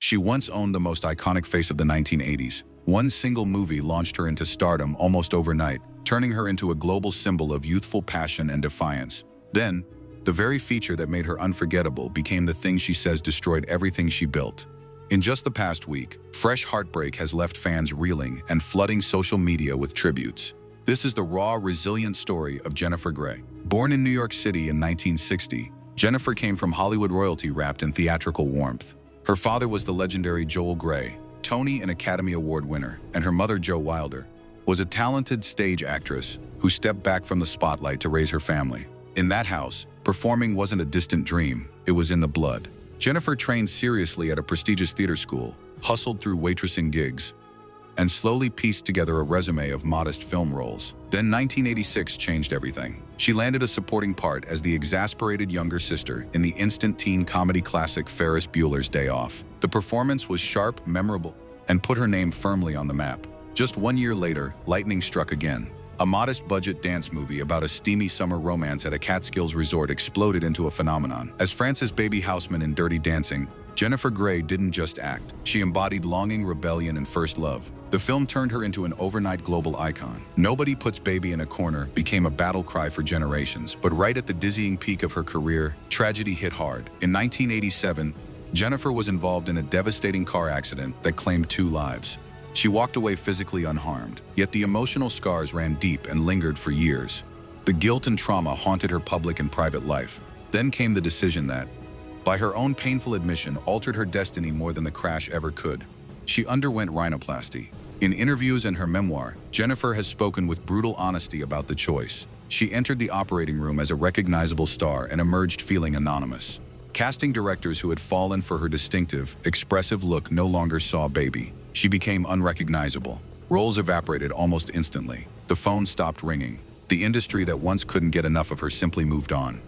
She once owned the most iconic face of the 1980s. One single movie launched her into stardom almost overnight, turning her into a global symbol of youthful passion and defiance. Then, the very feature that made her unforgettable became the thing she says destroyed everything she built. In just the past week, fresh heartbreak has left fans reeling and flooding social media with tributes. This is the raw, resilient story of Jennifer Grey. Born in New York City in 1960, Jennifer came from Hollywood royalty wrapped in theatrical warmth. Her father was the legendary Joel Grey, Tony and Academy Award winner, and her mother, Jo Wilder, was a talented stage actress who stepped back from the spotlight to raise her family. In that house, performing wasn't a distant dream, it was in the blood. Jennifer trained seriously at a prestigious theater school, hustled through waitressing gigs, and slowly pieced together a resume of modest film roles. Then 1986 changed everything. She landed a supporting part as the exasperated younger sister in the instant teen comedy classic Ferris Bueller's Day Off. The performance was sharp, memorable, and put her name firmly on the map. Just 1 year later, lightning struck again. A modest-budget dance movie about a steamy summer romance at a Catskills resort exploded into a phenomenon. As Frances Baby Houseman in Dirty Dancing, Jennifer Grey didn't just act. She embodied longing, rebellion, and first love. The film turned her into an overnight global icon. Nobody Puts Baby in a Corner became a battle cry for generations, but right at the dizzying peak of her career, tragedy hit hard. In 1987, Jennifer was involved in a devastating car accident that claimed 2 lives. She walked away physically unharmed, yet the emotional scars ran deep and lingered for years. The guilt and trauma haunted her public and private life. Then came the decision that, by her own painful admission, altered her destiny more than the crash ever could. She underwent rhinoplasty. In interviews and her memoir, Jennifer has spoken with brutal honesty about the choice. She entered the operating room as a recognizable star and emerged feeling anonymous. Casting directors who had fallen for her distinctive, expressive look no longer saw Baby. She became unrecognizable. Roles evaporated almost instantly. The phone stopped ringing. The industry that once couldn't get enough of her simply moved on.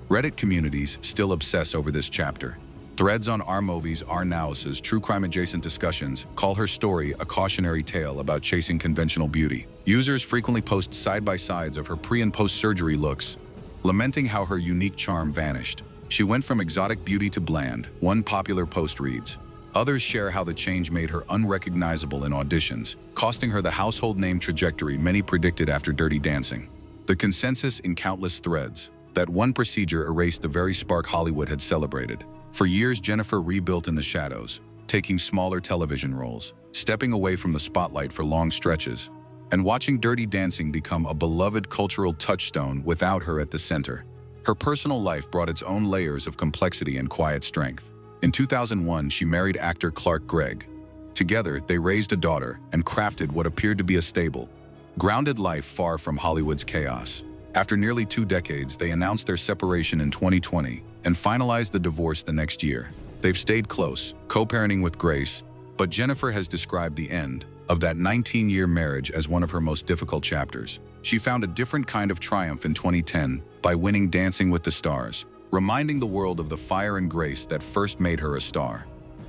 Reddit communities still obsess over this chapter. Threads on R-Movies, R-Nows's true crime-adjacent discussions call her story a cautionary tale about chasing conventional beauty. Users frequently post side-by-sides of her pre- and post-surgery looks, lamenting how her unique charm vanished. She went from exotic beauty to bland, one popular post reads. Others share how the change made her unrecognizable in auditions, costing her the household name trajectory many predicted after Dirty Dancing. The consensus in countless threads: that one procedure erased the very spark Hollywood had celebrated. For years, Jennifer rebuilt in the shadows, taking smaller television roles, stepping away from the spotlight for long stretches, and watching Dirty Dancing become a beloved cultural touchstone without her at the center. Her personal life brought its own layers of complexity and quiet strength. In 2001, she married actor Clark Gregg. Together, they raised a daughter and crafted what appeared to be a stable, grounded life far from Hollywood's chaos. After nearly 2 decades, they announced their separation in 2020 and finalized the divorce the next year. They've stayed close, co-parenting with grace, but Jennifer has described the end of that 19-year marriage as one of her most difficult chapters. She found a different kind of triumph in 2010 by winning Dancing with the Stars, reminding the world of the fire and grace that first made her a star.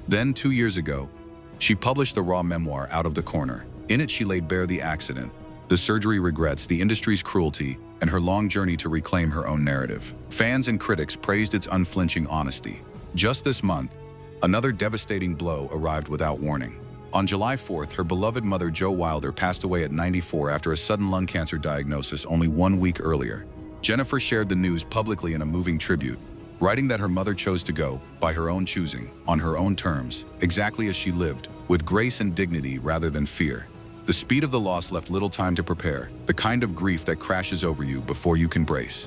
Then, 2 years ago, she published the raw memoir Out of the Corner. In it, she laid bare the accident, the surgery regrets, the industry's cruelty, and her long journey to reclaim her own narrative. Fans and critics praised its unflinching honesty. Just this month, another devastating blow arrived without warning. On July 4th, her beloved mother Jo Wilder passed away at 94 after a sudden lung cancer diagnosis only 1 week earlier. Jennifer shared the news publicly in a moving tribute, writing that her mother chose to go, by her own choosing, on her own terms, exactly as she lived, with grace and dignity rather than fear. The speed of the loss left little time to prepare, the kind of grief that crashes over you before you can brace.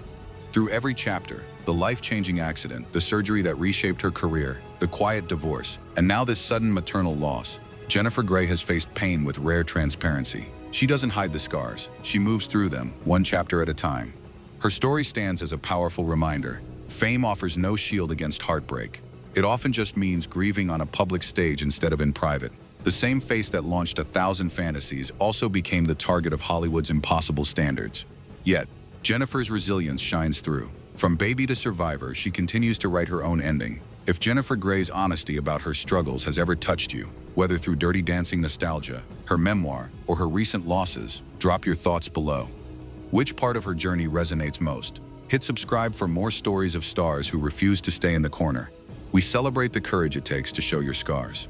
Through every chapter, the life-changing accident, the surgery that reshaped her career, the quiet divorce, and now this sudden maternal loss, Jennifer Grey has faced pain with rare transparency. She doesn't hide the scars, she moves through them, one chapter at a time. Her story stands as a powerful reminder. Fame offers no shield against heartbreak. It often just means grieving on a public stage instead of in private. The same face that launched 1,000 fantasies also became the target of Hollywood's impossible standards. Yet, Jennifer's resilience shines through. From baby to survivor, she continues to write her own ending. If Jennifer Grey's honesty about her struggles has ever touched you, whether through Dirty Dancing nostalgia, her memoir, or her recent losses, drop your thoughts below. Which part of her journey resonates most? Hit subscribe for more stories of stars who refuse to stay in the corner. We celebrate the courage it takes to show your scars.